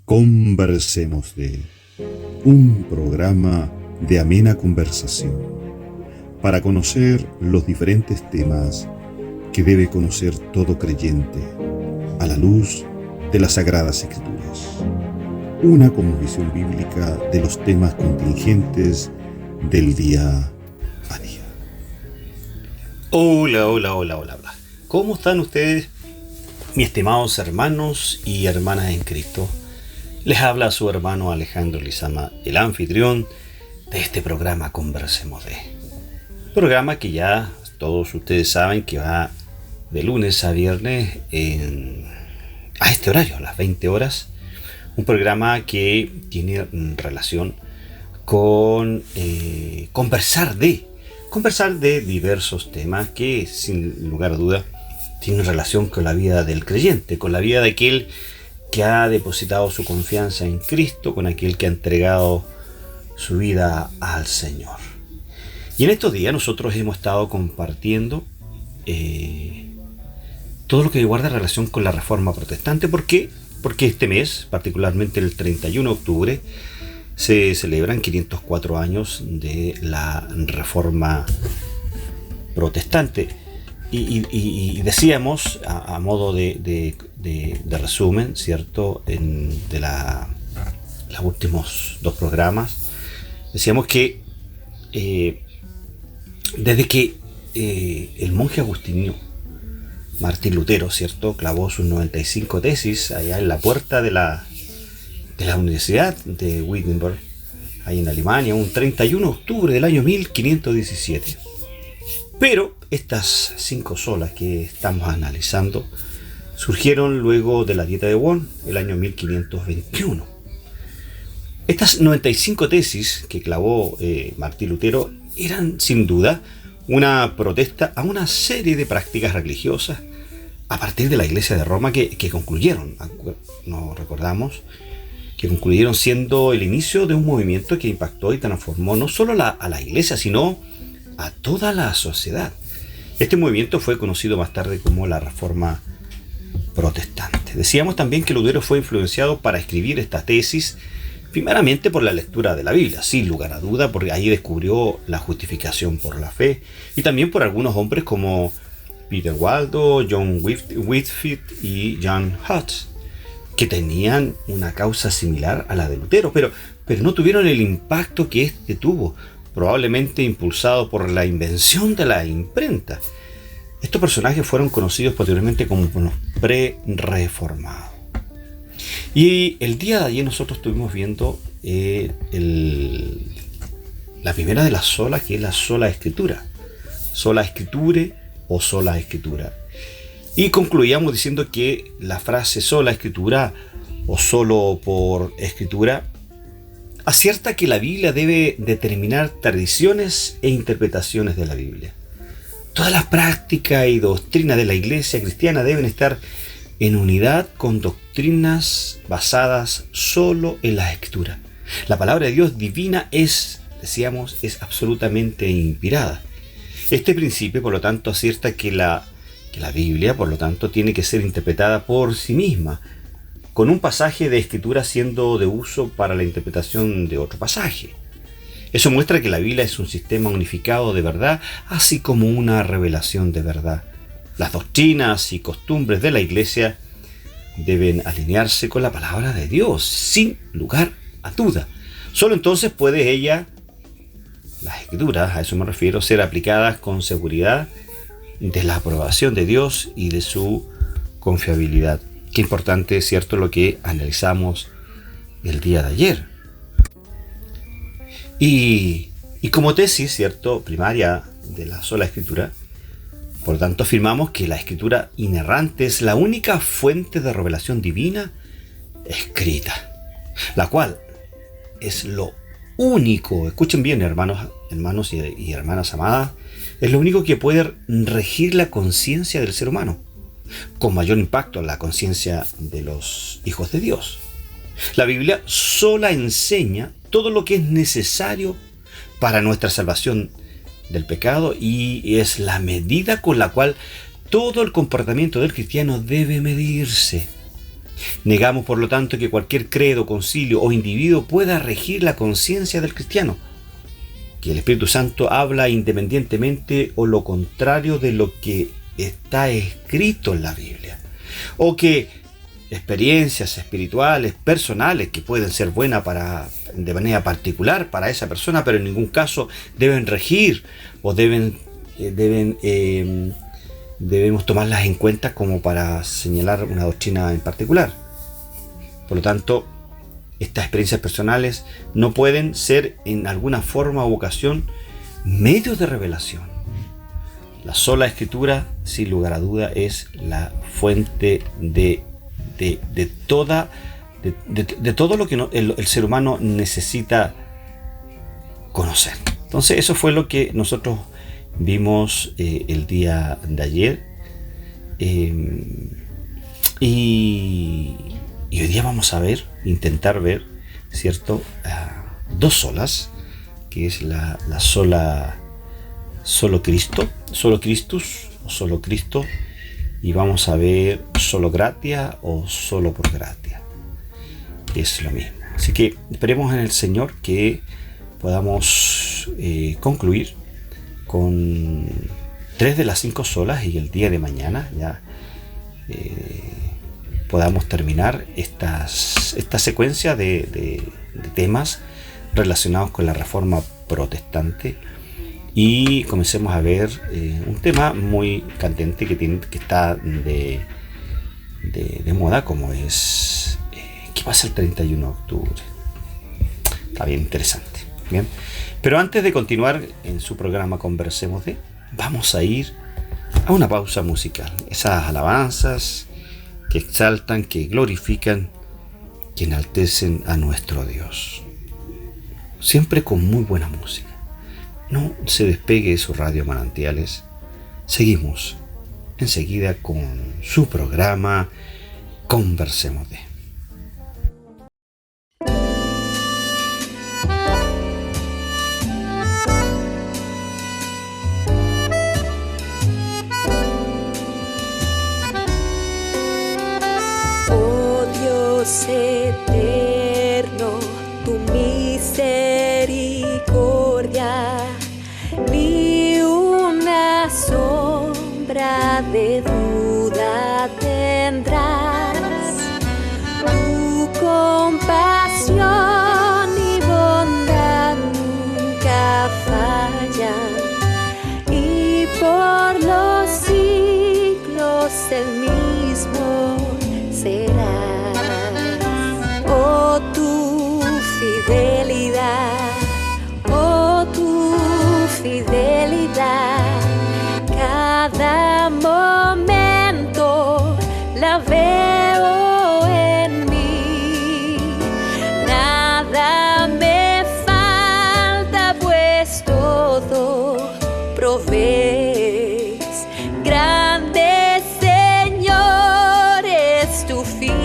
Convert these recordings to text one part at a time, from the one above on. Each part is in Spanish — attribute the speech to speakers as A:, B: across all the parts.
A: Conversemos de un programa de amena conversación para conocer los diferentes temas que debe conocer todo creyente a la luz de las Sagradas Escrituras. Una cosmovisión bíblica de los temas contingentes del día a día.
B: Hola. ¿Cómo están ustedes, mis estimados hermanos y hermanas en Cristo? Les habla su hermano Alejandro Lizama, el anfitrión de este programa Conversemos de. Programa que ya todos ustedes saben que va de lunes a viernes a este horario, a las 20 horas. Un programa que tiene relación con conversar de diversos temas que, sin lugar a duda, tienen relación con la vida del creyente, con la vida de aquel que ha depositado su confianza en Cristo, con aquel que ha entregado su vida al Señor. Y en estos días nosotros hemos estado compartiendo todo lo que guarda relación con la Reforma Protestante. ¿Por qué? Porque este mes, particularmente el 31 de octubre, se celebran 504 años de la Reforma Protestante. Y decíamos, a modo de resumen, ¿cierto? De los últimos dos programas, decíamos que desde que el monje agustino Martín Lutero, ¿cierto?, clavó sus 95 tesis allá en la puerta de la Universidad de Wittenberg, ahí en Alemania, un 31 de octubre del año 1517. Pero estas 5 solas que estamos analizando surgieron luego de la Dieta de Worms, el año 1521. Estas 95 tesis que clavó Martín Lutero eran sin duda una protesta a una serie de prácticas religiosas a partir de la Iglesia de Roma que concluyeron, nos recordamos, que concluyeron siendo el inicio de un movimiento que impactó y transformó no solo a la Iglesia, sino a toda la sociedad. Este movimiento fue conocido más tarde como la Reforma Protestante. Decíamos también que Lutero fue influenciado para escribir esta tesis primeramente por la lectura de la Biblia, sin lugar a duda, porque ahí descubrió la justificación por la fe, y también por algunos hombres como Peter Waldo, John Whitfield y John Hus, que tenían una causa similar a la de Lutero, pero no tuvieron el impacto que éste tuvo, probablemente impulsado por la invención de la imprenta. Estos personajes fueron conocidos posteriormente como los pre-reformados. Y el día de ayer nosotros estuvimos viendo la primera de las solas, que es la sola escritura. Sola escriture o sola escritura. Y concluíamos diciendo que la frase sola escritura o solo por escritura acierta que la Biblia debe determinar tradiciones e interpretaciones de la Biblia. Todas las prácticas y doctrinas de la Iglesia cristiana deben estar en unidad con doctrinas basadas solo en la Escritura. La palabra de Dios divina es absolutamente inspirada. Este principio, por lo tanto, acierta que la Biblia, por lo tanto, tiene que ser interpretada por sí misma, con un pasaje de Escritura siendo de uso para la interpretación de otro pasaje. Eso muestra que la Biblia es un sistema unificado de verdad, así como una revelación de verdad. Las doctrinas y costumbres de la Iglesia deben alinearse con la palabra de Dios, sin lugar a duda. Solo entonces puede ella, las Escrituras, a eso me refiero, ser aplicadas con seguridad de la aprobación de Dios y de su confiabilidad. Qué importante es, cierto, lo que analizamos el día de ayer. Y como tesis, cierto, primaria de la sola escritura, por lo tanto afirmamos que la escritura inerrante es la única fuente de revelación divina escrita, la cual es lo único, escuchen bien hermanos y hermanas amadas, es lo único que puede regir la conciencia del ser humano, con mayor impacto en la conciencia de los hijos de Dios. La Biblia sola enseña todo lo que es necesario para nuestra salvación del pecado y es la medida con la cual todo el comportamiento del cristiano debe medirse. Negamos, por lo tanto, que cualquier credo, concilio o individuo pueda regir la conciencia del cristiano, que el Espíritu Santo habla independientemente o lo contrario de lo que está escrito en la Biblia, o que experiencias espirituales, personales, que pueden ser buenas de manera particular para esa persona, pero en ningún caso deben regir o debemos tomarlas en cuenta como para señalar una doctrina en particular. Por lo tanto, estas experiencias personales no pueden ser en alguna forma o ocasión medios de revelación. La sola Escritura, sin lugar a duda, es la fuente de todo lo que el ser humano necesita conocer. Entonces, eso fue lo que nosotros vimos el día de ayer. Y hoy día vamos a intentar ver, ¿cierto? Dos solas, que es la sola, solo Cristo, solo Christus o solo Cristo, y vamos a ver solo gratia o solo por gratia. Es lo mismo. Así que esperemos en el Señor que podamos concluir con 3 de las 5 solas y el día de mañana ya podamos terminar esta secuencia de temas relacionados con la Reforma Protestante y comencemos a ver un tema muy candente que está de moda, como es ¿qué pasa el 31 de octubre? Está bien interesante. Bien, pero antes de continuar en su programa Conversemos de, vamos a ir a una pausa musical. Esas alabanzas que exaltan, que glorifican, que enaltecen a nuestro Dios. Siempre con muy buena música. No se despegue de su radio Manantiales. Seguimos enseguida con su programa Conversemos de.
C: Eterno, tu misericordia, ni una sombra de duda tendrás. Tu compasión y bondad nunca fallan, y por los siglos el mismo será. Oh, tu fidelidad, cada momento la veo en mí. Nada me falta, pues todo provees. Grande, Señor, es tu fidelidad.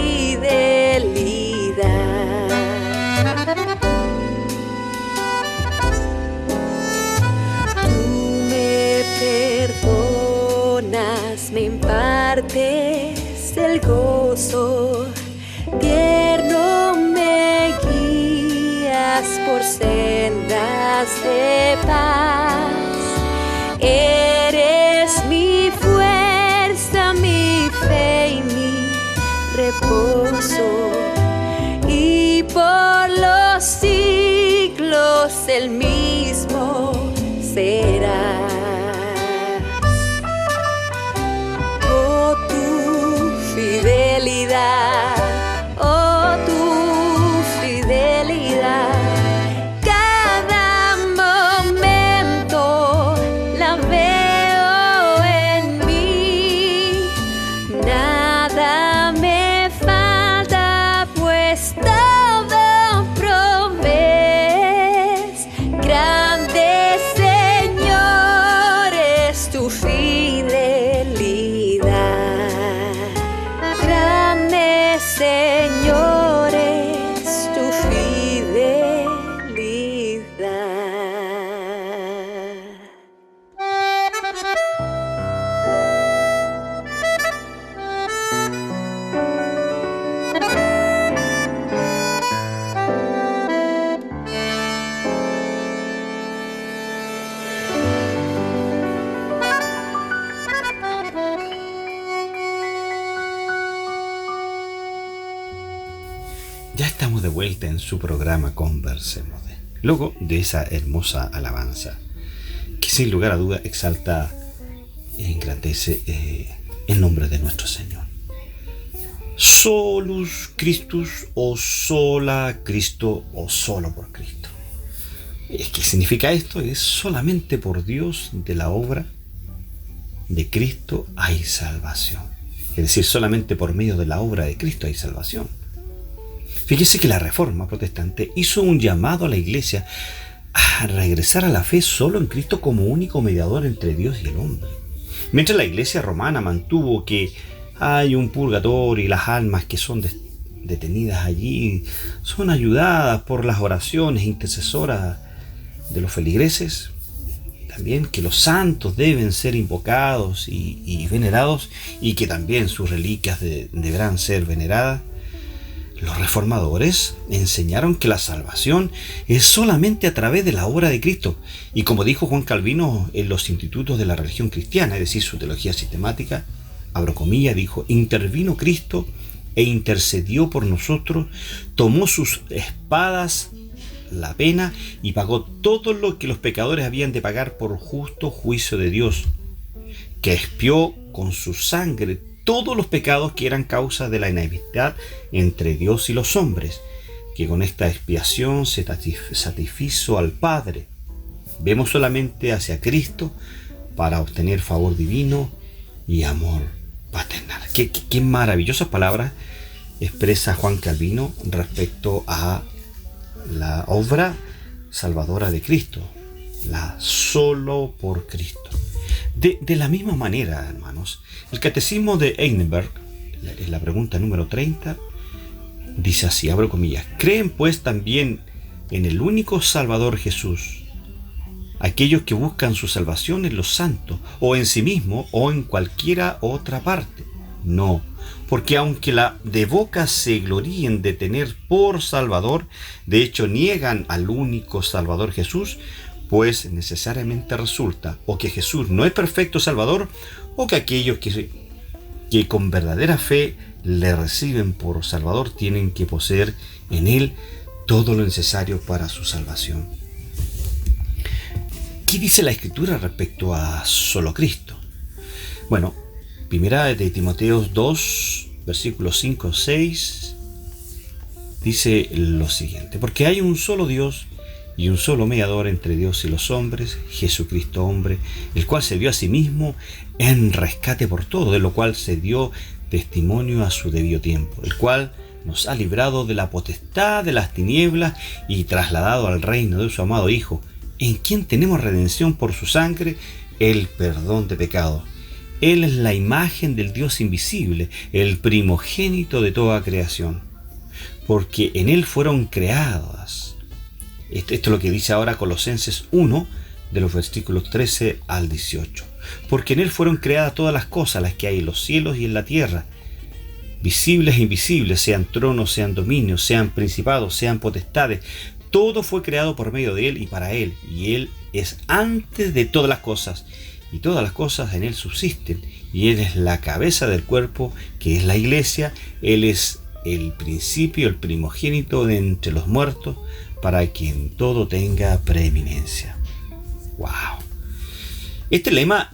C: Perdonas, me impartes el gozo, tierno me guías por sendas de paz. Eres mi fuerza, mi fe y mi reposo, y por los siglos el mismo serás. Oh, tu fidelidad, oh, tu fidelidad, cada momento la veo en mí. Nada me falta, pues todo provees. Grande, Señor, es tu fidelidad. Grande, Señor, es tu fidelidad.
B: Ya estamos de vuelta en su programa Conversemos. Luego de esa hermosa alabanza, que sin lugar a duda exalta e engrandece el nombre de nuestro Señor. Solus Christus, o sola Cristo, o solo por Cristo. ¿Qué significa esto? Es solamente por Dios, de la obra de Cristo hay salvación. Es decir, solamente por medio de la obra de Cristo hay salvación. Fíjese que la Reforma Protestante hizo un llamado a la Iglesia a regresar a la fe solo en Cristo como único mediador entre Dios y el hombre. Mientras la Iglesia romana mantuvo que hay un purgatorio y las almas que son detenidas allí son ayudadas por las oraciones intercesoras de los feligreses, también que los santos deben ser invocados y venerados, y que también sus reliquias deberán ser veneradas, los reformadores enseñaron que la salvación es solamente a través de la obra de Cristo. Y como dijo Juan Calvino en los institutos de la religión cristiana, es decir, su teología sistemática, abro comillas, dijo: intervino Cristo e intercedió por nosotros, tomó sus espadas la pena y pagó todo lo que los pecadores habían de pagar por justo juicio de Dios, que expió con su sangre todos los pecados que eran causa de la enemistad entre Dios y los hombres, que con esta expiación se satisfizo al Padre. Vemos solamente hacia Cristo para obtener favor divino y amor paternal. Qué maravillosas palabras expresa Juan Calvino respecto a la obra salvadora de Cristo, la solo por Cristo. De la misma manera, hermanos, el Catecismo de Heidelberg, en la pregunta número 30, dice así, abro comillas: ¿creen pues también en el único Salvador Jesús aquellos que buscan su salvación en los santos, o en sí mismo, o en cualquiera otra parte? No, porque aunque de boca se gloríen de tener por Salvador, de hecho niegan al único Salvador Jesús, pues necesariamente resulta o que Jesús no es perfecto Salvador, o que aquellos que con verdadera fe le reciben por Salvador tienen que poseer en Él todo lo necesario para su salvación. ¿Qué dice la Escritura respecto a solo Cristo? Bueno, primera de Timoteo 2, versículos 5-6, dice lo siguiente: porque hay un solo Dios y un solo mediador entre Dios y los hombres, Jesucristo hombre, el cual se dio a sí mismo en rescate por todo, de lo cual se dio testimonio a su debido tiempo, el cual nos ha librado de la potestad de las tinieblas y trasladado al reino de su amado Hijo, en quien tenemos redención por su sangre, el perdón de pecados. Él es la imagen del Dios invisible, el primogénito de toda creación, porque en Él fueron creadas. Esto es lo que dice ahora Colosenses 1, de los versículos 13 al 18. Porque en Él fueron creadas todas las cosas, las que hay en los cielos y en la tierra, visibles e invisibles, sean tronos, sean dominios, sean principados, sean potestades. Todo fue creado por medio de Él y para Él, y Él es antes de todas las cosas, y todas las cosas en Él subsisten, y Él es la cabeza del cuerpo, que es la iglesia. Él es el principio, el primogénito de entre los muertos, para que en todo tenga preeminencia. ¡Wow! Este lema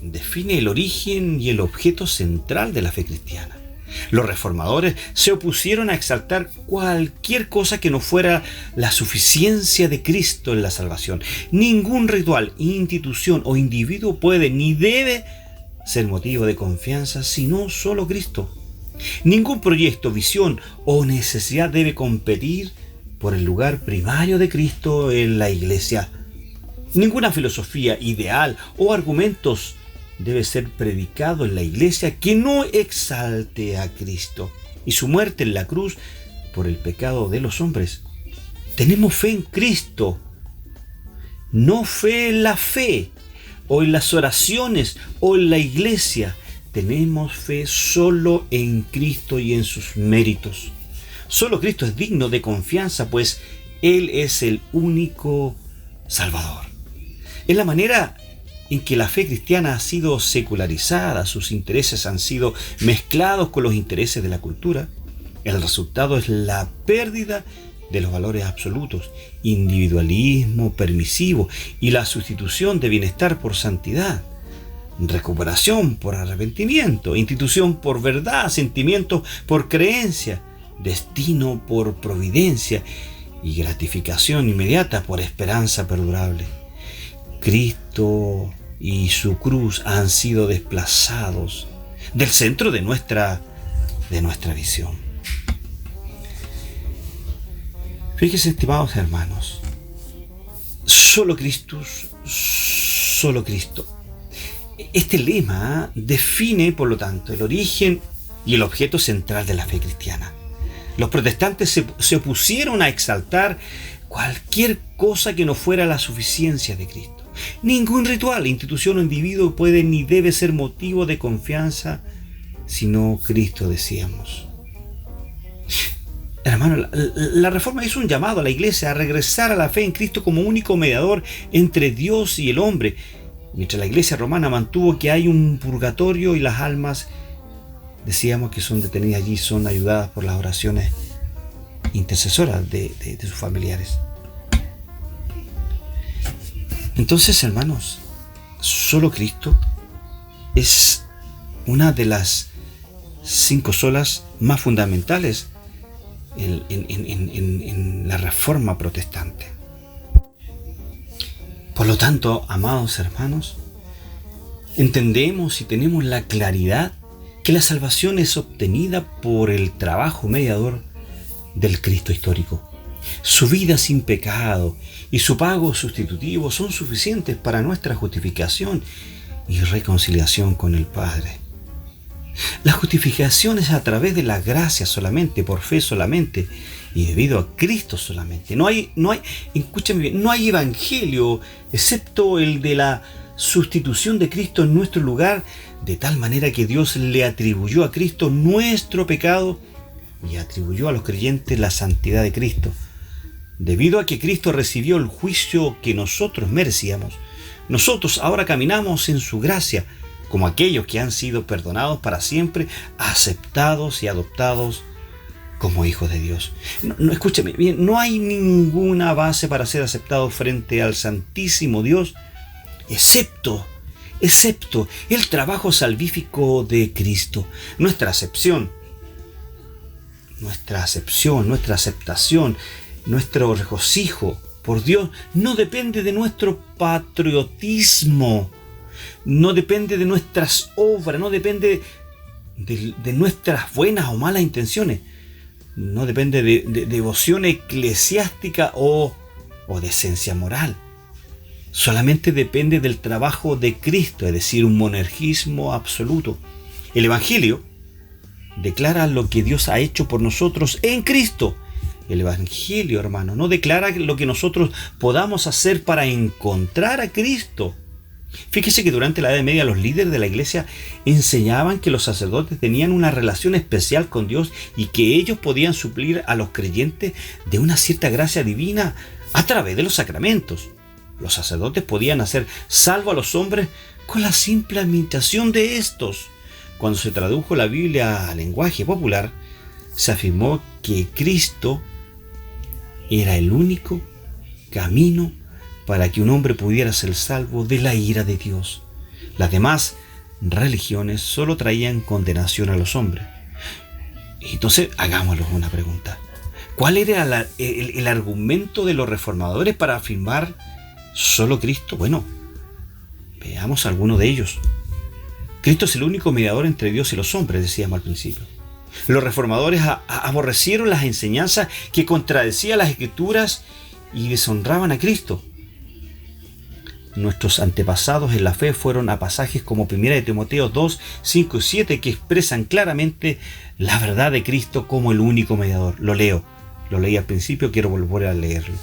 B: define el origen y el objeto central de la fe cristiana. Los reformadores se opusieron a exaltar cualquier cosa que no fuera la suficiencia de Cristo en la salvación. Ningún ritual, institución o individuo puede ni debe ser motivo de confianza, sino solo Cristo. Ningún proyecto, visión o necesidad debe competir por el lugar primario de Cristo en la iglesia. Ninguna filosofía, ideal o argumentos debe ser predicado en la iglesia que no exalte a Cristo y su muerte en la cruz por el pecado de los hombres. Tenemos fe en Cristo, no fe en la fe o en las oraciones o en la iglesia. Tenemos fe solo en Cristo y en sus méritos. Solo Cristo es digno de confianza, pues Él es el único Salvador. Es la manera en que la fe cristiana ha sido secularizada, sus intereses han sido mezclados con los intereses de la cultura. El resultado es la pérdida de los valores absolutos, individualismo permisivo y la sustitución de bienestar por santidad, recuperación por arrepentimiento, institución por verdad, sentimientos por creencia, destino por providencia y gratificación inmediata por esperanza perdurable. Cristo y su cruz han sido desplazados del centro de nuestra visión. Fíjense, estimados hermanos, solo Cristo, solo Cristo. Este lema define, por lo tanto, el origen y el objeto central de la fe cristiana. Los protestantes se opusieron a exaltar cualquier cosa que no fuera la suficiencia de Cristo. Ningún ritual, institución o individuo puede ni debe ser motivo de confianza, sino Cristo, decíamos. Hermano, la Reforma hizo un llamado a la Iglesia a regresar a la fe en Cristo como único mediador entre Dios y el hombre, mientras la Iglesia romana mantuvo que hay un purgatorio y las almas, decíamos, que son detenidas allí, son ayudadas por las oraciones intercesoras de sus familiares. Entonces, hermanos, solo Cristo es una de las 5 solas más fundamentales en la Reforma protestante. Por lo tanto, amados hermanos, entendemos y tenemos la claridad que la salvación es obtenida por el trabajo mediador del Cristo histórico. Su vida sin pecado y su pago sustitutivo son suficientes para nuestra justificación y reconciliación con el Padre. La justificación es a través de la gracia solamente, por fe solamente y debido a Cristo solamente. Escúchame bien, no hay evangelio excepto el de la sustitución de Cristo en nuestro lugar, de tal manera que Dios le atribuyó a Cristo nuestro pecado y atribuyó a los creyentes la santidad de Cristo. Debido a que Cristo recibió el juicio que nosotros merecíamos, nosotros ahora caminamos en su gracia, como aquellos que han sido perdonados para siempre, aceptados y adoptados como hijos de Dios. Escúchame bien, no hay ninguna base para ser aceptado frente al Santísimo Dios, excepto el trabajo salvífico de Cristo. Nuestra aceptación, nuestro regocijo por Dios no depende de nuestro patriotismo, no depende de nuestras obras, no depende de nuestras buenas o malas intenciones, no depende de devoción eclesiástica o decencia moral. Solamente depende del trabajo de Cristo, es decir, un monergismo absoluto. El Evangelio declara lo que Dios ha hecho por nosotros en Cristo. El Evangelio, hermano, no declara lo que nosotros podamos hacer para encontrar a Cristo. Fíjese que durante la Edad Media los líderes de la iglesia enseñaban que los sacerdotes tenían una relación especial con Dios y que ellos podían suplir a los creyentes de una cierta gracia divina a través de los sacramentos. Los sacerdotes podían hacer salvo a los hombres con la simple administración de estos. Cuando se tradujo la Biblia al lenguaje popular, se afirmó que Cristo era el único camino para que un hombre pudiera ser salvo de la ira de Dios. Las demás religiones solo traían condenación a los hombres. Entonces, hagámosles una pregunta. ¿Cuál era el argumento de los reformadores para afirmar solo Cristo? Bueno, veamos algunos de ellos. Cristo es el único mediador entre Dios y los hombres, decíamos al principio. Los reformadores aborrecieron las enseñanzas que contradecían las Escrituras y deshonraban a Cristo. Nuestros antepasados en la fe fueron a pasajes como 1 de Timoteo 2, 5 y 7 que expresan claramente la verdad de Cristo como el único mediador. Lo leí al principio, quiero volver a leerlo.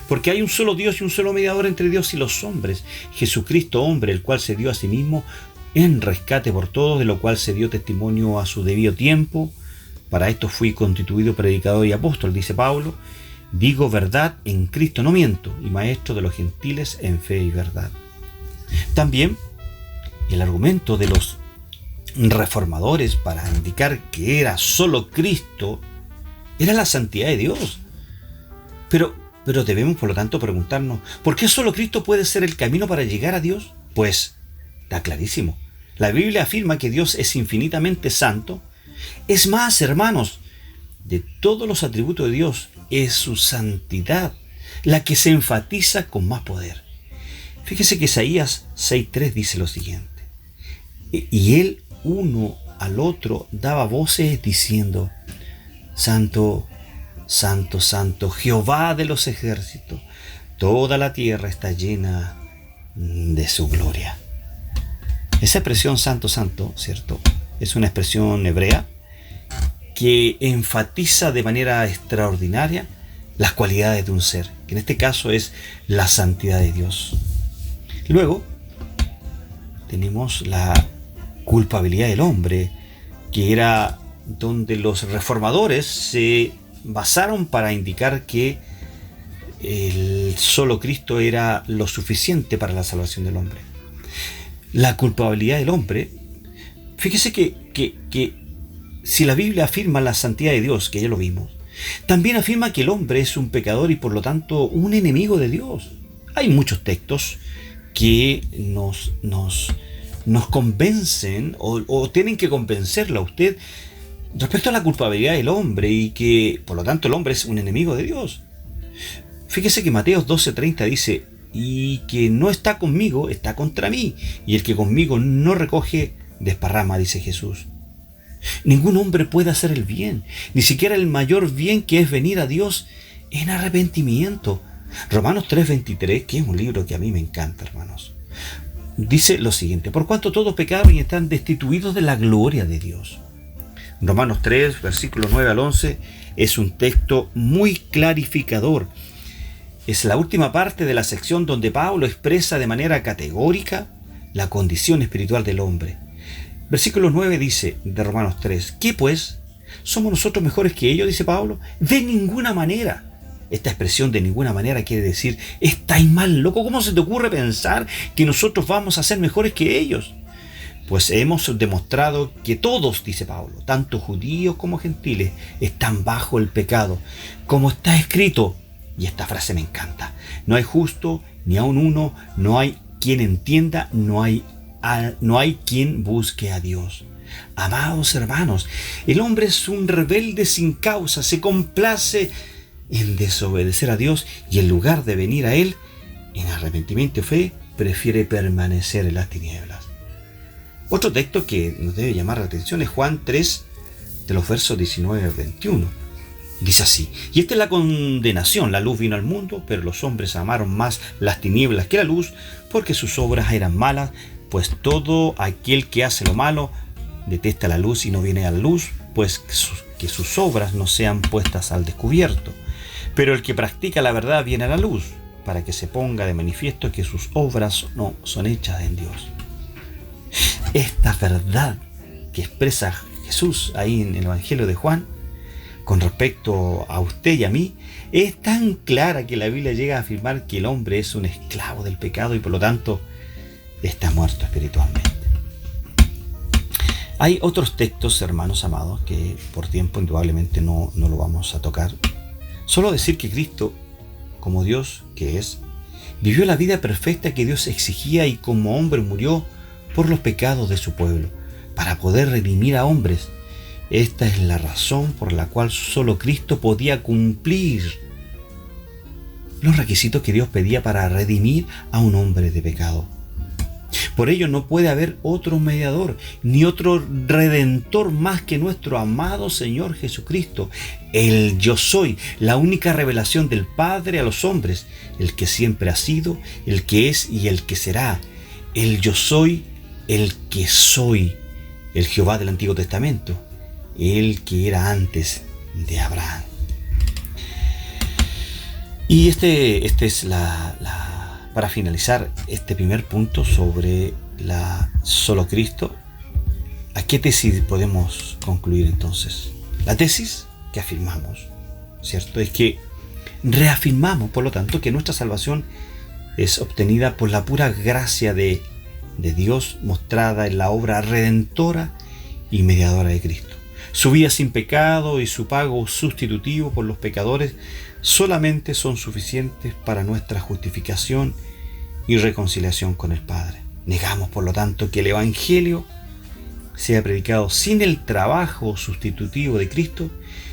B: Porque hay un solo Dios y un solo mediador entre Dios y los hombres, Jesucristo hombre, el cual se dio a sí mismo en rescate por todos, de lo cual se dio testimonio a su debido tiempo. Para esto fui constituido predicador y apóstol, dice Pablo. Digo verdad, en Cristo no miento, y maestro de los gentiles en fe y verdad. También el argumento de los reformadores para indicar que era solo Cristo era la santidad de Dios. Pero debemos, por lo tanto, preguntarnos, ¿por qué solo Cristo puede ser el camino para llegar a Dios? Pues está clarísimo. La Biblia afirma que Dios es infinitamente santo. Es más, hermanos, de todos los atributos de Dios, es su santidad la que se enfatiza con más poder. Fíjese que Isaías 6:3 dice lo siguiente: y él uno al otro daba voces diciendo: Santo, Santo, Santo, Jehová de los ejércitos, toda la tierra está llena de su gloria. Esa expresión Santo, Santo, ¿cierto?, es una expresión hebrea que enfatiza de manera extraordinaria las cualidades de un ser, que en este caso es la santidad de Dios. Luego tenemos la culpabilidad del hombre, que era donde los reformadores se basaron para indicar que el solo Cristo era lo suficiente para la salvación del hombre. La culpabilidad del hombre, fíjese que si la Biblia afirma la santidad de Dios, que ya lo vimos, también afirma que el hombre es un pecador y por lo tanto un enemigo de Dios. Hay muchos textos que nos convencen o tienen que convencerlo a usted respecto a la culpabilidad del hombre y que por lo tanto el hombre es un enemigo de Dios. Fíjese que Mateo 12:30 dice: y que no está conmigo, está contra mí, y el que conmigo no recoge, desparrama, dice Jesús. Ningún hombre puede hacer el bien, ni siquiera el mayor bien, que es venir a Dios en arrepentimiento. Romanos 3:23, que es un libro que a mí me encanta, hermanos, dice lo siguiente: por cuanto todos pecaron y están destituidos de la gloria de Dios. Romanos 3, versículos 9 al 11, es un texto muy clarificador. Es la última parte de la sección donde Pablo expresa de manera categórica la condición espiritual del hombre. Versículo 9 dice de Romanos 3: ¿qué pues? ¿Somos nosotros mejores que ellos?, dice Pablo. De ninguna manera. Esta expresión de ninguna manera quiere decir: estáis mal loco, ¿cómo se te ocurre pensar que nosotros vamos a ser mejores que ellos? Pues hemos demostrado que todos, dice Pablo, tanto judíos como gentiles, están bajo el pecado, como está escrito. Y esta frase me encanta: no hay justo ni aun uno, no hay quien entienda, no hay quien busque a Dios. Amados hermanos, el hombre es un rebelde sin causa, se complace en desobedecer a Dios y en lugar de venir a Él en arrepentimiento y fe, prefiere permanecer en las tinieblas. Otro texto que nos debe llamar la atención es Juan 3, de los versos 19 al 21. Dice así: y esta es la condenación, la luz vino al mundo, pero los hombres amaron más las tinieblas que la luz, porque sus obras eran malas, pues todo aquel que hace lo malo detesta la luz y no viene a la luz, pues que sus obras no sean puestas al descubierto. Pero el que practica la verdad viene a la luz, para que se ponga de manifiesto que sus obras no son hechas en Dios. Esta verdad que expresa Jesús ahí en el Evangelio de Juan, con respecto a usted y a mí, es tan clara que la Biblia llega a afirmar que el hombre es un esclavo del pecado y por lo tanto está muerto espiritualmente. Hay otros textos, hermanos amados, que por tiempo indudablemente no lo vamos a tocar. Solo decir que Cristo, como Dios que es, vivió la vida perfecta que Dios exigía y como hombre murió por los pecados de su pueblo, para poder redimir a hombres. Esta es la razón por la cual solo Cristo podía cumplir los requisitos que Dios pedía para redimir a un hombre de pecado. Por ello no puede haber otro mediador, ni otro redentor más que nuestro amado Señor Jesucristo, el Yo Soy, la única revelación del Padre a los hombres, el que siempre ha sido, el que es y el que será, el Yo Soy, el que soy, el Jehová del Antiguo Testamento, el que era antes de Abraham. Y este es para finalizar este primer punto sobre solo Cristo. ¿A qué tesis podemos concluir entonces? La tesis que afirmamos, ¿cierto?, es que reafirmamos, por lo tanto, que nuestra salvación es obtenida por la pura gracia de Dios mostrada en la obra redentora y mediadora de Cristo. Su vida sin pecado y su pago sustitutivo por los pecadores solamente son suficientes para nuestra justificación y reconciliación con el Padre. Negamos, por lo tanto, que el Evangelio sea predicado sin el trabajo sustitutivo de Cristo.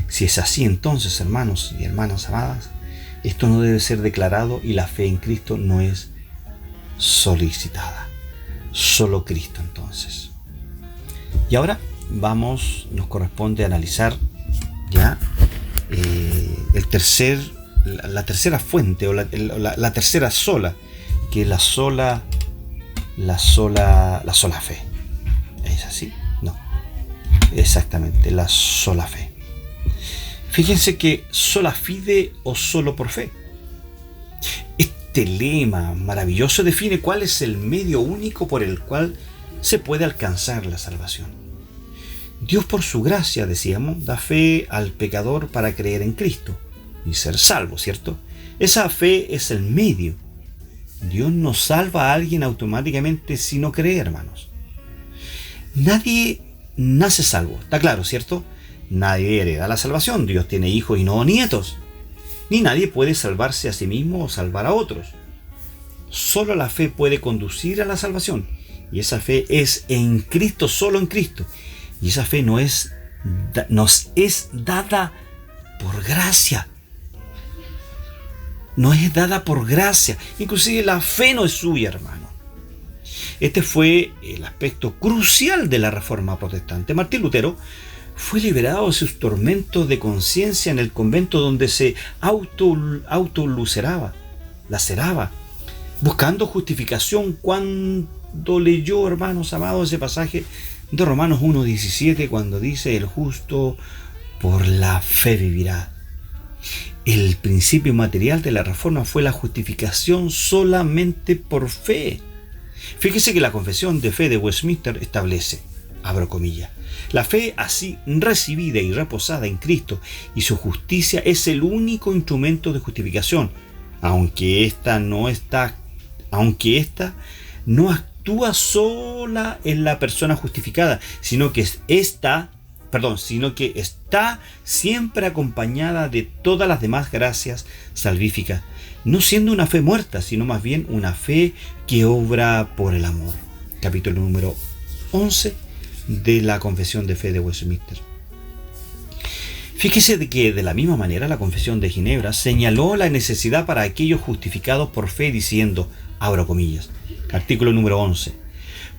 B: Si es así, entonces, hermanos y hermanas amadas, esto no debe ser declarado y la fe en Cristo no es solicitada. Solo Cristo, entonces. Y ahora nos corresponde analizar ya la tercera fuente o la tercera sola, que es la sola fe. ¿Es así? No. Exactamente, la sola fe. Fíjense que sola fide o solo por fe. Este lema maravilloso define cuál es el medio único por el cual se puede alcanzar la salvación. Dios, por su gracia, decíamos, da fe al pecador para creer en Cristo y ser salvo, ¿cierto? Esa fe es el medio. Dios no salva a alguien automáticamente si no cree, hermanos. Nadie nace salvo, está claro, ¿cierto? Nadie hereda la salvación. Dios tiene hijos y no nietos. Ni nadie puede salvarse a sí mismo o salvar a otros. Solo la fe puede conducir a la salvación. Y esa fe es en Cristo, solo en Cristo. Y esa fe nos es dada por gracia. No es dada por gracia. Inclusive la fe no es suya, hermano. Este fue el aspecto crucial de la Reforma Protestante. Martín Lutero fue liberado de sus tormentos de conciencia en el convento donde se laceraba, buscando justificación cuando leyó, hermanos amados, ese pasaje de Romanos 1:17, cuando dice: el justo por la fe vivirá. El principio material de la Reforma fue la justificación solamente por fe. Fíjese que la Confesión de Fe de Westminster establece, abro comillas, la fe así recibida y reposada en Cristo y su justicia es el único instrumento de justificación, aunque ésta no actúa sola en la persona justificada, sino que está siempre acompañada de todas las demás gracias salvíficas, no siendo una fe muerta, sino más bien una fe que obra por el amor. Capítulo número 11 de la Confesión de Fe de Westminster. Fíjese de que de la misma manera la Confesión de Ginebra señaló la necesidad para aquellos justificados por fe diciendo, abro comillas, artículo número 11,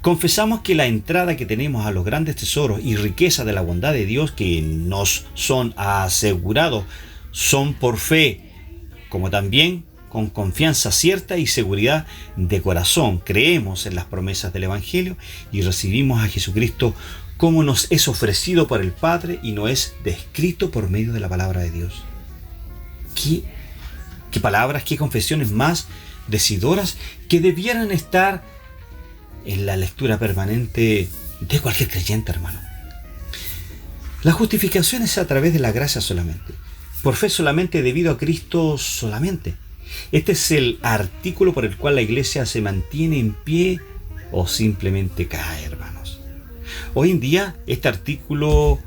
B: confesamos que la entrada que tenemos a los grandes tesoros y riqueza de la bondad de Dios que nos son asegurados son por fe, como también con confianza cierta y seguridad de corazón creemos en las promesas del Evangelio y recibimos a Jesucristo como nos es ofrecido por el Padre y nos es descrito por medio de la palabra de Dios. ¿Qué palabras, qué confesiones más decidoras que debieran estar en la lectura permanente de cualquier creyente, hermano? La justificación es a través de la gracia solamente, por fe solamente, debido a Cristo solamente. Este es el artículo por el cual la iglesia se mantiene en pie o simplemente cae, hermanos. Hoy en día este artículo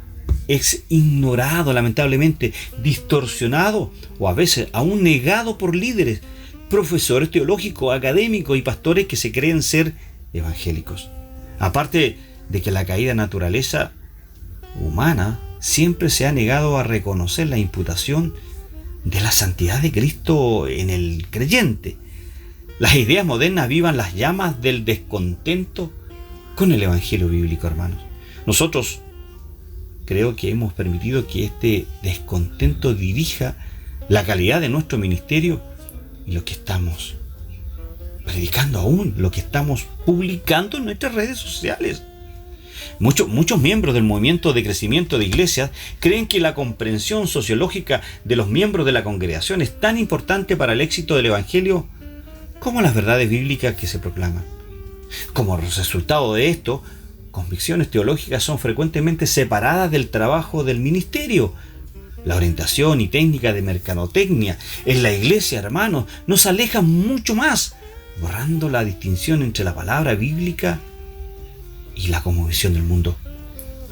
B: es ignorado, lamentablemente, distorsionado o a veces aún negado por líderes, profesores teológicos, académicos y pastores que se creen ser evangélicos. Aparte de que la caída naturaleza humana siempre se ha negado a reconocer la imputación de la santidad de Cristo en el creyente. Las ideas modernas avivan las llamas del descontento con el Evangelio bíblico, hermanos. Nosotros creo que hemos permitido que este descontento dirija la calidad de nuestro ministerio y lo que estamos predicando aún, lo que estamos publicando en nuestras redes sociales. Muchos miembros del movimiento de crecimiento de iglesias creen que la comprensión sociológica de los miembros de la congregación es tan importante para el éxito del Evangelio como las verdades bíblicas que se proclaman. Como resultado de esto, convicciones teológicas son frecuentemente separadas del trabajo del ministerio. La orientación y técnica de mercadotecnia en la iglesia, hermanos, nos alejan mucho más, borrando la distinción entre la palabra bíblica y la cosmovisión del mundo.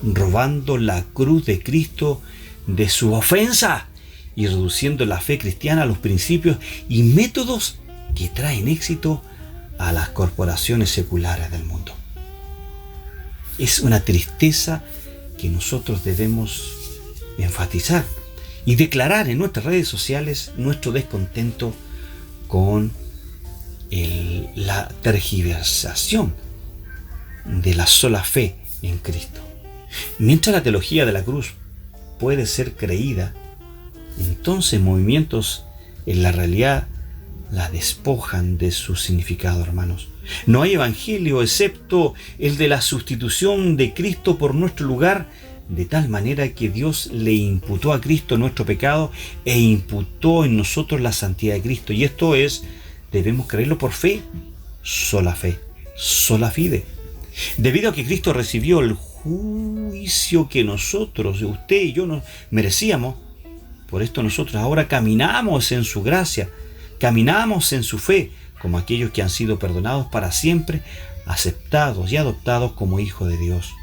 B: robando la cruz de Cristo de su ofensa y reduciendo la fe cristiana a los principios y métodos que traen éxito a las corporaciones seculares del mundo. Es una tristeza que nosotros debemos enfatizar y declarar en nuestras redes sociales nuestro descontento con la tergiversación de la sola fe en Cristo. Mientras la teología de la cruz puede ser creída, entonces movimientos en la realidad la despojan de su significado, hermanos. No hay evangelio excepto el de la sustitución de Cristo por nuestro lugar, de tal manera que Dios le imputó a Cristo nuestro pecado e imputó en nosotros la santidad de Cristo. Y esto es, debemos creerlo por fe, sola fide. Debido a que Cristo recibió el juicio que nosotros, usted y yo, no merecíamos, por esto nosotros ahora caminamos en su gracia, caminamos en su fe, como aquellos que han sido perdonados para siempre, aceptados y adoptados como hijos de Dios.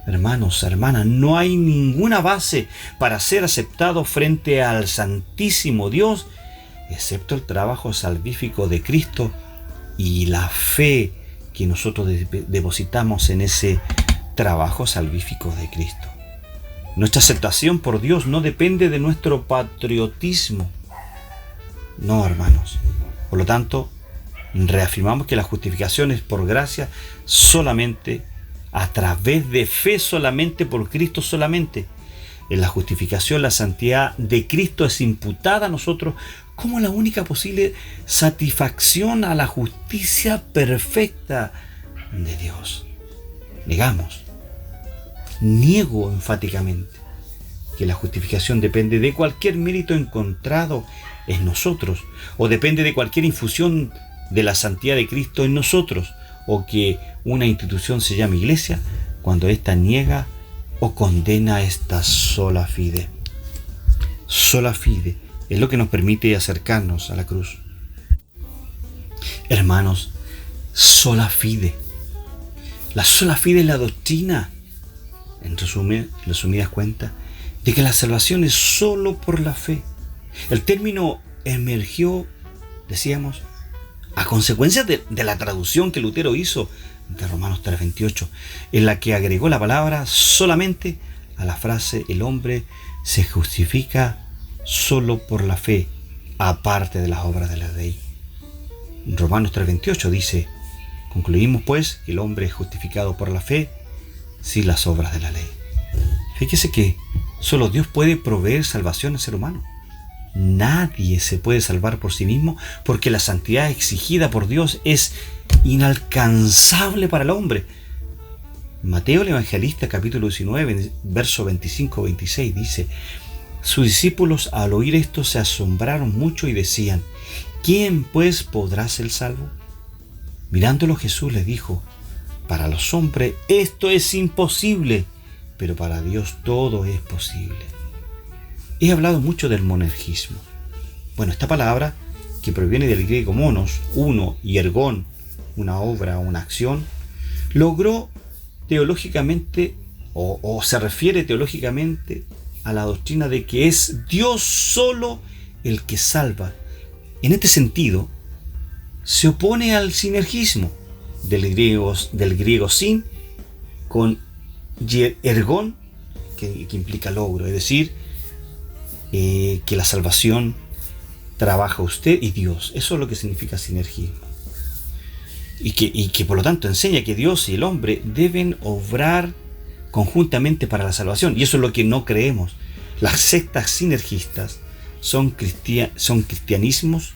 B: Hermanos, hermanas, no hay ninguna base para ser aceptados frente al Santísimo Dios, excepto el trabajo salvífico de Cristo y la fe que nosotros depositamos en ese trabajo salvífico de Cristo. Nuestra aceptación por Dios no depende de nuestro patriotismo. No, hermanos. Por lo tanto, reafirmamos que la justificación es por gracia solamente, a través de fe solamente, por Cristo solamente. En la justificación, la santidad de Cristo es imputada a nosotros como la única posible satisfacción a la justicia perfecta de Dios. Niego enfáticamente que la justificación depende de cualquier mérito encontrado en nosotros, o depende de cualquier infusión de la santidad de Cristo en nosotros, o que una institución se llame iglesia cuando ésta niega o condena esta sola fide. Sola fide es lo que nos permite acercarnos a la cruz. Hermanos, sola fide. La sola fide es la doctrina, en resumidas cuentas, de que la salvación es solo por la fe. El término emergió, decíamos, a consecuencia de la traducción que Lutero hizo de Romanos 3:28, en la que agregó la palabra solamente a la frase el hombre se justifica solo por la fe, aparte de las obras de la ley. Romanos 3:28 dice: concluimos pues que el hombre es justificado por la fe sin las obras de la ley. Fíjese que solo Dios puede proveer salvación al ser humano. Nadie se puede salvar por sí mismo, porque la santidad exigida por Dios es inalcanzable para el hombre. Mateo el Evangelista, capítulo 19, verso 25-26 dice: sus discípulos al oír esto se asombraron mucho y decían: ¿quién pues podrá ser salvo? Mirándolo Jesús les dijo: para los hombres esto es imposible, pero para Dios todo es posible. He hablado mucho del monergismo. Bueno, esta palabra, que proviene del griego monos, uno, y ergón, una obra, una acción, logró teológicamente, o se refiere teológicamente a la doctrina de que es Dios solo el que salva. En este sentido, se opone al sinergismo del griego sin con ergón, que implica logro, es decir, que la salvación trabaja usted y Dios. Eso es lo que significa sinergismo. Y que por lo tanto enseña que Dios y el hombre deben obrar conjuntamente para la salvación. Y eso es lo que no creemos. Las sectas sinergistas son cristianismos,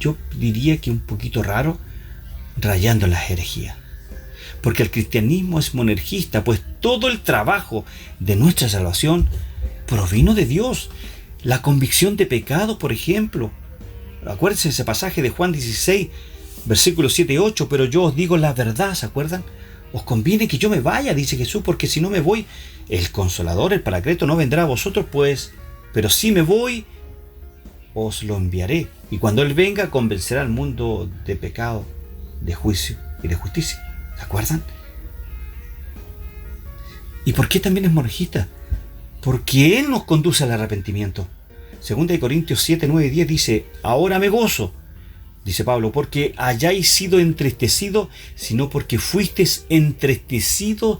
B: yo diría que un poquito raro, rayando las herejías. Porque el cristianismo es monergista, pues todo el trabajo de nuestra salvación provino de Dios. La convicción de pecado, por ejemplo. Acuérdense ese pasaje de Juan 16, versículos 7 y 8, pero yo os digo la verdad, ¿se acuerdan? Os conviene que yo me vaya, dice Jesús, porque si no me voy, el Consolador, el Paracleto, no vendrá a vosotros, pues, pero si me voy, os lo enviaré. Y cuando Él venga, convencerá al mundo de pecado, de juicio y de justicia. ¿Se acuerdan? ¿Y por qué también es monarquista? Porque Él nos conduce al arrepentimiento. 2 Corintios 7, 9 y 10 dice: ahora me gozo, dice Pablo, porque hayáis sido entristecidos, sino porque fuisteis entristecidos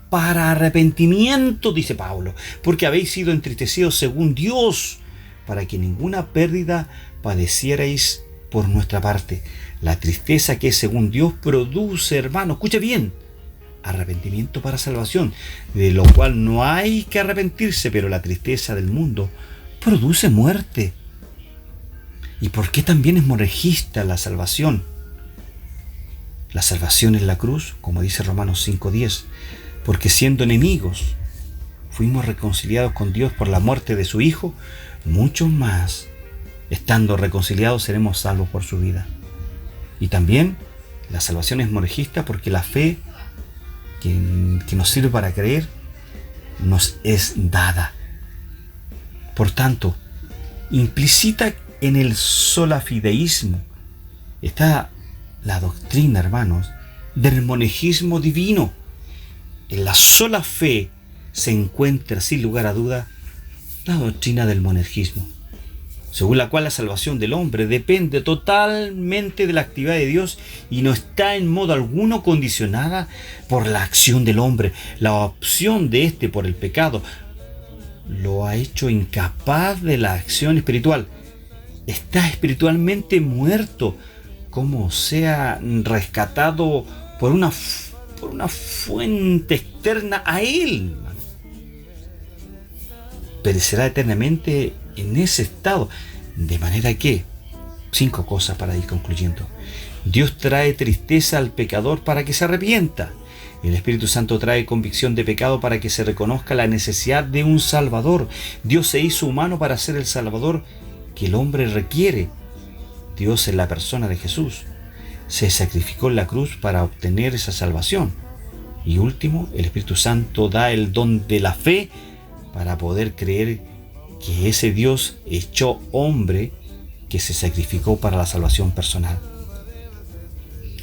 B: para arrepentimiento, dice Pablo, porque habéis sido entristecidos según Dios, para que ninguna pérdida padecierais por nuestra parte. La tristeza que es según Dios produce, hermano, escucha bien, arrepentimiento para salvación, de lo cual no hay que arrepentirse, pero la tristeza del mundo produce muerte. ¿Y por qué también es monarquista la salvación? La salvación es la cruz, como dice Romanos 5:10, porque siendo enemigos fuimos reconciliados con Dios por la muerte de su Hijo, mucho más, estando reconciliados, seremos salvos por su vida. Y también la salvación es monarquista porque la fe que nos sirve para creer nos es dada. Por tanto, implícita en el solafideísmo está la doctrina, hermanos, del monergismo divino. En la sola fe se encuentra, sin lugar a duda, la doctrina del monergismo, según la cual la salvación del hombre depende totalmente de la actividad de Dios y no está en modo alguno condicionada por la acción del hombre. La opción de éste por el pecado lo ha hecho incapaz de la acción espiritual. Está espiritualmente muerto, como sea rescatado por una fuente externa a él. Perecerá eternamente en ese estado. De manera que, 5 cosas para ir concluyendo. Dios trae tristeza al pecador para que se arrepienta. El Espíritu Santo trae convicción de pecado para que se reconozca la necesidad de un Salvador. Dios se hizo humano para ser el Salvador que el hombre requiere. Dios, en la persona de Jesús, se sacrificó en la cruz para obtener esa salvación. Y último, el Espíritu Santo da el don de la fe para poder creer que ese Dios hecho hombre que se sacrificó para la salvación personal.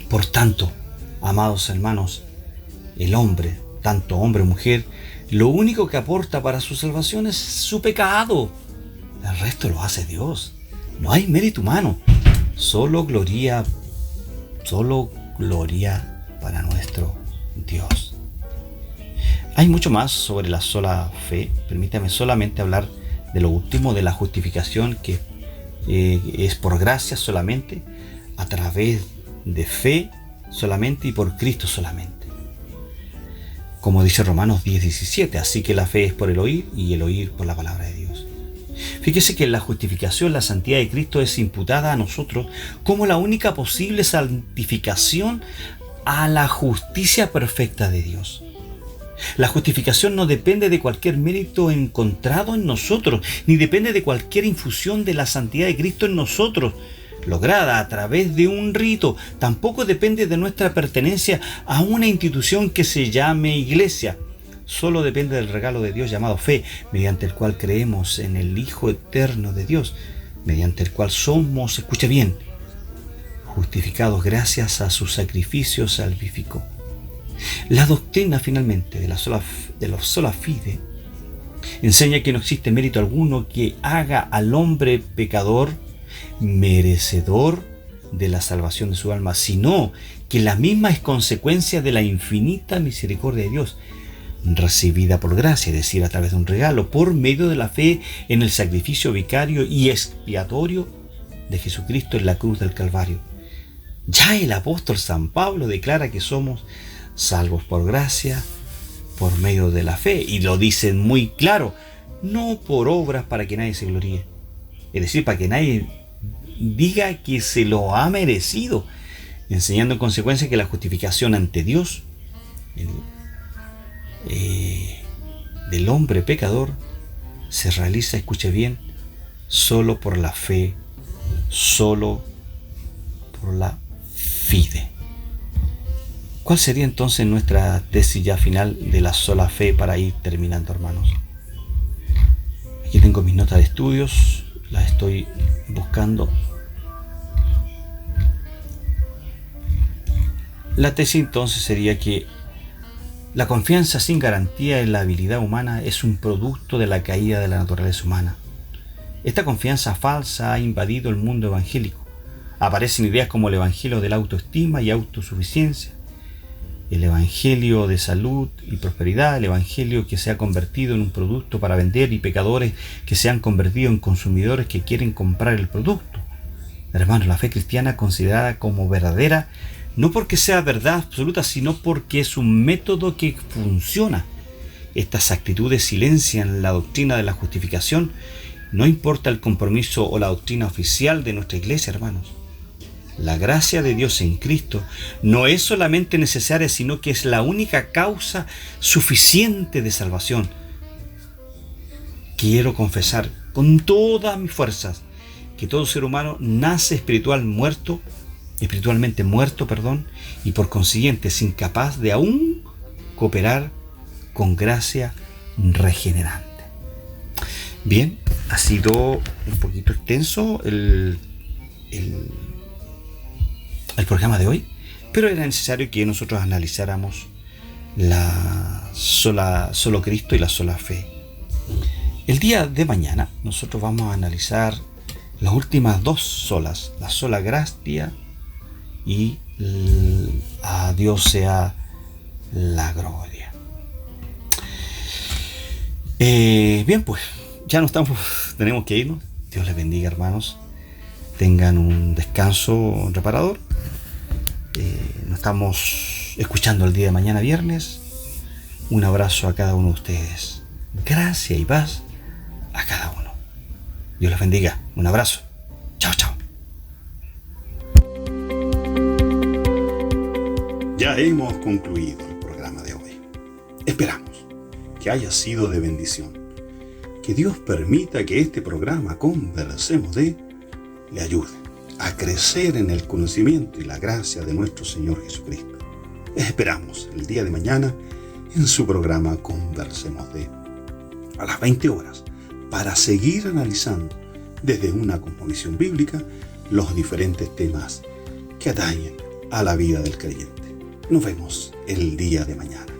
B: Por tanto, amados hermanos, el hombre, tanto hombre o mujer, lo único que aporta para su salvación es su pecado. El resto lo hace Dios. No hay mérito humano. Solo gloria para nuestro Dios. Hay mucho más sobre la sola fe. Permítame solamente hablar de lo último, de la justificación, que es por gracia solamente, a través de fe solamente y por Cristo solamente. Como dice Romanos 10:17, así que la fe es por el oír y el oír por la palabra de Dios. Fíjese que en la justificación la santidad de Cristo es imputada a nosotros como la única posible santificación a la justicia perfecta de Dios. La justificación no depende de cualquier mérito encontrado en nosotros, ni depende de cualquier infusión de la santidad de Cristo en nosotros, lograda a través de un rito. Tampoco depende de nuestra pertenencia a una institución que se llame iglesia. Solo depende del regalo de Dios llamado fe, mediante el cual creemos en el Hijo eterno de Dios, mediante el cual somos, escuche bien, justificados gracias a su sacrificio salvífico. La doctrina finalmente de la sola fide enseña que no existe mérito alguno que haga al hombre pecador merecedor de la salvación de su alma, sino que la misma es consecuencia de la infinita misericordia de Dios, recibida por gracia, es decir, a través de un regalo, por medio de la fe en el sacrificio vicario y expiatorio de Jesucristo en la cruz del Calvario. Ya el apóstol San Pablo declara que somos salvos por gracia, por medio de la fe, y lo dicen muy claro, no por obras para que nadie se gloríe, es decir, para que nadie diga que se lo ha merecido, enseñando en consecuencia que la justificación ante Dios del hombre pecador se realiza, escuche bien, solo por la fe, solo por la fide. ¿Cuál sería entonces nuestra tesis ya final de la sola fe para ir terminando, hermanos? Aquí tengo mis notas de estudios, las estoy buscando. La tesis entonces sería que la confianza sin garantía en la habilidad humana es un producto de la caída de la naturaleza humana. Esta confianza falsa ha invadido el mundo evangélico. Aparecen ideas como el evangelio de la autoestima y autosuficiencia, el evangelio de salud y prosperidad, el evangelio que se ha convertido en un producto para vender y pecadores que se han convertido en consumidores que quieren comprar el producto. Hermanos, la fe cristiana considerada como verdadera no porque sea verdad absoluta, sino porque es un método que funciona. Estas actitudes silencian la doctrina de la justificación. No importa el compromiso o la doctrina oficial de nuestra iglesia, hermanos. La gracia de Dios en Cristo no es solamente necesaria, sino que es la única causa suficiente de salvación. Quiero confesar con todas mis fuerzas que todo ser humano nace espiritualmente muerto, y por consiguiente es incapaz de aún cooperar con gracia regenerante. Bien, ha sido un poquito extenso el programa de hoy, pero era necesario que nosotros analizáramos solo Cristo y la sola fe. El día de mañana nosotros vamos a analizar las últimas dos solas, la sola gracia y a Dios sea la gloria. Bien, pues ya no estamos, tenemos que irnos. Dios les bendiga, hermanos. Tengan un descanso reparador. Nos estamos escuchando el día de mañana, viernes. Un abrazo a cada uno de ustedes. Gracia y paz a cada uno. Dios les bendiga. Un abrazo. Chao, chao.
A: Ya hemos concluido el programa de hoy. Esperamos que haya sido de bendición. Que Dios permita que este programa Conversemos de le ayude a crecer en el conocimiento y la gracia de nuestro Señor Jesucristo. Esperamos el día de mañana en su programa Conversemos de a las 20 horas para seguir analizando desde una cosmovisión bíblica los diferentes temas que atañen a la vida del creyente. Nos vemos el día de mañana.